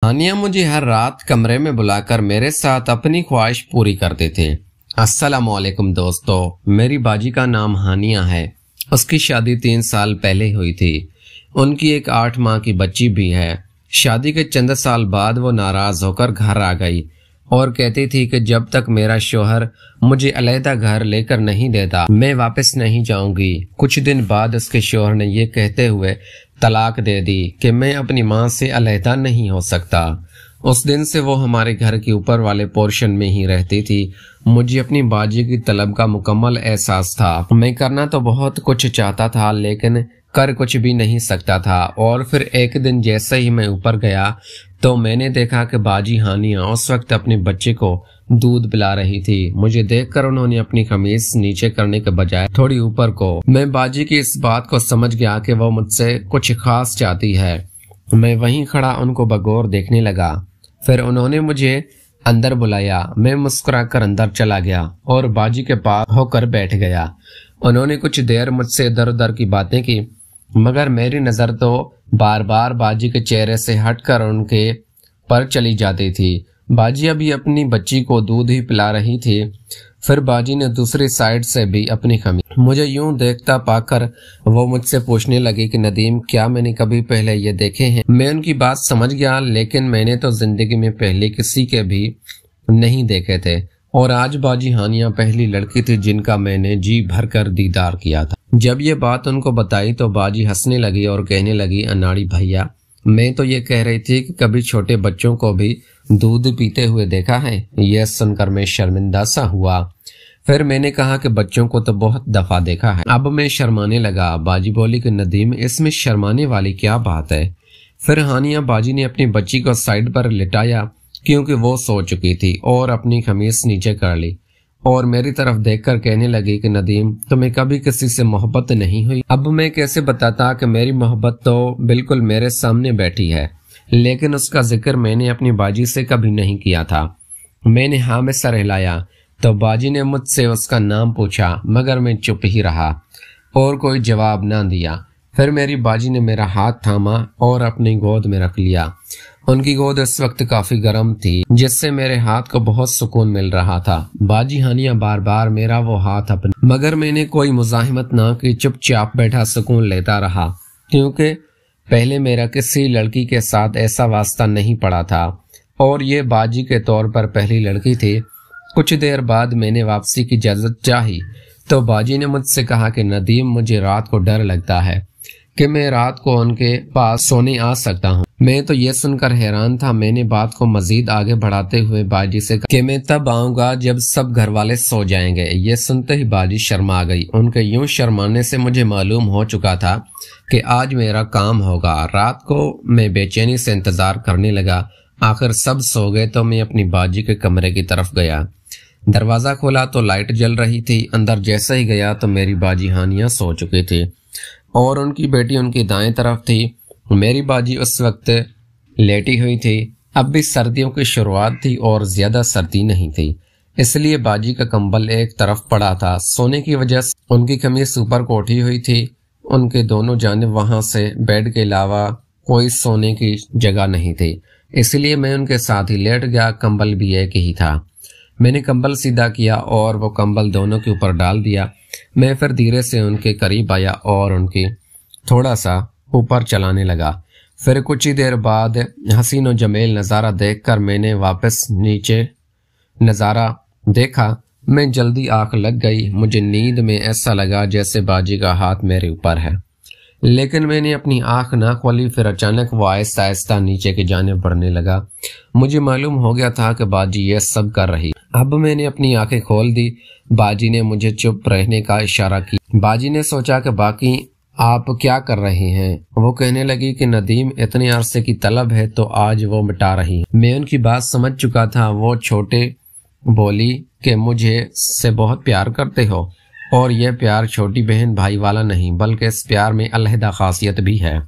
हानिया मुझे हर रात कमरे में बुलाकर मेरे साथ अपनी ख्वाहिश पूरी करते थे। अस्सलामुअलैकुम दोस्तों, मेरी बाजी का नाम हानिया है। उसकी शादी 3 साल पहले हुई थी। उनकी एक 8 माह की बच्ची भी है। शादी के चंद साल बाद वो नाराज होकर घर आ गई और कहती थी कि जब तक मेरा शोहर मुझे अलहदा घर लेकर नहीं देता मैं वापस नहीं जाऊंगी। कुछ दिन बाद उसके शोहर ने ये कहते हुए तलाक दे दी कि मैं अपनी माँ से अलहदा नहीं हो सकता। उस दिन से वो हमारे घर के ऊपर वाले पोर्शन में ही रहती थी। मुझे अपनी बाजी की तलब का मुकम्मल एहसास था। मैं करना तो बहुत कुछ चाहता था लेकिन कर कुछ भी नहीं सकता था। और फिर एक दिन जैसे ही मैं ऊपर गया तो मैंने देखा कि बाजी हानिया उस वक्त अपने बच्चे को दूध पिला रही थी। मुझे देखकर उन्होंने अपनी कमीज नीचे करने के बजाय थोड़ी ऊपर को। मैं बाजी की इस बात को समझ गया कि वो मुझसे कुछ खास चाहती है। मैं वहीं खड़ा उनको बगौर देखने लगा। फिर उन्होंने मुझे अंदर बुलाया। मैं मुस्कुराकर अंदर चला गया और बाजी के पास होकर बैठ गया। उन्होंने कुछ देर मुझसे इधर उधर की बातें की मगर मेरी नजर तो बार बार बाजी के चेहरे से हटकर उनके पर चली जाती थी। बाजी अभी अपनी बच्ची को दूध ही पिला रही थी। फिर बाजी ने दूसरी साइड से भी अपनी खमी। मुझे यूं देखता पाकर वो मुझसे पूछने लगी कि नदीम, क्या मैंने कभी पहले ये देखे हैं? मैं उनकी बात समझ गया लेकिन मैंने तो जिंदगी में पहले किसी के भी नहीं देखे थे और आज बाजी हानिया पहली लड़की थी जिनका मैंने जी भर कर दीदार किया था। जब ये बात उनको बताई तो बाजी हंसने लगी और कहने लगी, अनाड़ी भैया, मैं तो ये कह रही थी कि कभी छोटे बच्चों को भी दूध पीते हुए देखा है। यह सुनकर मैं शर्मिंदा सा हुआ। फिर मैंने कहा कि बच्चों को तो बहुत दफा देखा है। अब मैं शर्माने लगा। बाजी बोली कि नदीम, इसमें शर्माने वाली क्या बात है? फिर हानिया बाजी ने अपनी बच्ची को साइड पर लिटाया क्योंकि वो सो चुकी थी और अपनी खमीज नीचे कर ली और मेरी तरफ देखकर कहने लगी कि नदीम, तुम्हें कभी किसी से मोहब्बत नहीं हुई? अब मैं कैसे बताता कि मेरी मोहब्बत तो बिल्कुल मेरे सामने बैठी है लेकिन उसका जिक्र मैंने अपनी बाजी से कभी नहीं किया था। मैंने हाँ में सर हिलाया तो बाजी ने मुझसे उसका नाम पूछा मगर मैं चुप ही रहा और कोई जवाब ना दिया। फिर मेरी बाजी ने मेरा हाथ थामा और अपनी गोद में रख लिया। उनकी गोद इस वक्त काफी गर्म थी जिससे मेरे हाथ को बहुत सुकून मिल रहा था। बाजी हानिया बार बार मेरा वो हाथ अपने मगर मैंने कोई मुजाहिमत ना की, चुपचाप बैठा सुकून लेता रहा क्योंकि पहले मेरा किसी लड़की के साथ ऐसा वास्ता नहीं पड़ा था और ये बाजी के तौर पर पहली लड़की थी। कुछ देर बाद मैंने वापसी की इजाजत चाही तो बाजी ने मुझसे कहा कि नदीम, मुझे रात को डर लगता है कि मैं रात को उनके पास सोने आ सकता हूँ। मैं तो ये सुनकर हैरान था। मैंने बात को मजीद आगे बढ़ाते हुए बाजी से कहा कि मैं तब आऊंगा जब सब घर वाले सो जाएंगे। ये सुनते ही बाजी शर्मा गई। उनके यूं शर्माने से मुझे मालूम हो चुका था कि आज मेरा काम होगा। रात को मैं बेचैनी से इंतजार करने लगा। आखिर सब सो गए तो मैं अपनी बाजी के कमरे की तरफ गया। दरवाजा खोला तो लाइट जल रही थी। अंदर जैसे ही गया तो मेरी बाजी हानिया सो चुकी थी और उनकी बेटी उनकी दाएं तरफ थी। मेरी बाजी उस वक्त लेटी हुई थी। अब भी सर्दियों की शुरुआत थी और ज्यादा सर्दी नहीं थी इसलिए बाजी का कंबल एक तरफ पड़ा था। सोने की वजह से उनकी कमीज ऊपर को उठी हुई थी। उनके दोनों जानिब वहां से बेड के अलावा कोई सोने की जगह नहीं थी इसलिए मैं उनके साथ ही लेट गया। कंबल भी एक ही था। मैंने कंबल सीधा किया और वो कंबल दोनों के ऊपर डाल दिया। मैं फिर धीरे से उनके करीब आया और उनकी थोड़ा सा ऊपर चलाने लगा। फिर कुछ ही देर बाद हसीन और जमेल नज़ारा देखकर मैंने वापस नीचे नज़ारा देखा। मैं जल्दी आंख लग गई। मुझे नींद में ऐसा लगा जैसे बाजी का हाथ मेरे ऊपर है लेकिन मैंने अपनी आंख ना खोली। फिर अचानक वो आहिस्ता आहिस्ता नीचे की जानिब बढ़ने लगा। मुझे मालूम हो गया था कि बाजी ये सब कर रही। अब मैंने अपनी आंखें खोल दी। बाजी ने मुझे चुप रहने का इशारा किया। बाजी ने सोचा कि बाकी आप क्या कर रहे हैं? वो कहने लगी कि नदीम, इतने अरसे की तलब है तो आज वो मिटा रही। मैं उनकी बात समझ चुका था। वो छोटे बोली कि मुझे से बहुत प्यार करते हो और यह प्यार छोटी बहन भाई वाला नहीं बल्कि इस प्यार में अलहदा खासियत भी है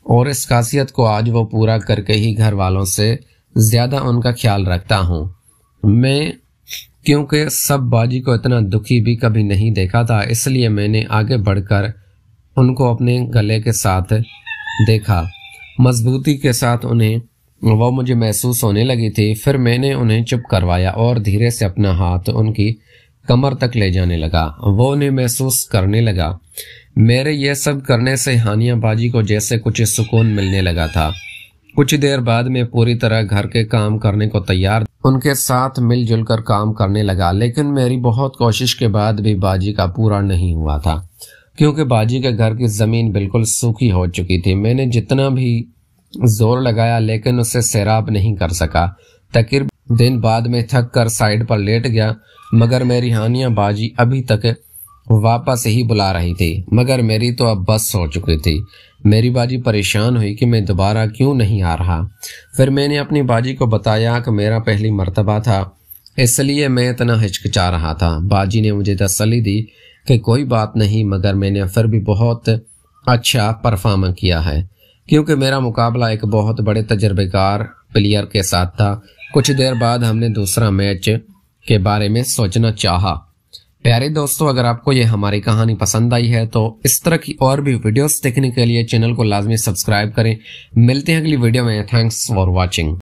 और इस खासियत को आज वो पूरा करके ही घर वालों से ज्यादा उनका ख्याल रखता हूँ मैं, क्योंकि सब बाजी को इतना दुखी भी कभी नहीं देखा था इसलिए मैंने आगे बढ़कर उनको अपने गले के साथ देखा। मजबूती के साथ उन्हें وہ مجھے محسوس ہونے لگی تھی۔ پھر میں نے انہیں چپ کروایا اور دھیرے سے اپنا ہاتھ ان کی کمر تک لے جانے لگا۔ وہ انہیں محسوس کرنے لگا۔ میرے یہ سب کرنے سے ہانیہ باجی کو جیسے کچھ سکون ملنے لگا تھا۔ کچھ دیر بعد میں پوری طرح گھر کے کام کرنے کو تیار ان کے ساتھ مل جل کر کام کرنے لگا، لیکن میری بہت کوشش کے بعد بھی باجی کا پورا نہیں ہوا تھا، کیونکہ باجی کے گھر کی زمین بالکل سوکھی ہو چکی تھی۔ میں نے جتنا بھی زور لگایا لیکن اسے سیراب نہیں کر سکا۔ تقریباً دن بعد میں تھک کر سائیڈ پر لیٹ گیا، مگر میری ہانیہ باجی ابھی تک واپس ہی بلا رہی تھی، مگر میری تو اب بس ہو چکی تھی۔ میری باجی پریشان ہوئی کہ میں دوبارہ کیوں نہیں آ رہا۔ پھر میں نے اپنی باجی کو بتایا کہ میرا پہلی مرتبہ تھا، اس لیے میں اتنا ہچکچا رہا تھا۔ باجی نے مجھے تسلی دی کہ کوئی بات نہیں، مگر میں نے پھر بھی بہت اچھا پرفارم کیا ہے، کیونکہ میرا مقابلہ ایک بہت بڑے تجربے کار پلیئر کے ساتھ تھا۔ کچھ دیر بعد ہم نے دوسرا میچ کے بارے میں سوچنا چاہا۔ پیارے دوستو، اگر آپ کو یہ ہماری کہانی پسند آئی ہے تو اس طرح کی اور بھی ویڈیوز دیکھنے کے لیے چینل کو لازمی سبسکرائب کریں۔ ملتے ہیں اگلی ویڈیو میں۔ Thanks for watching.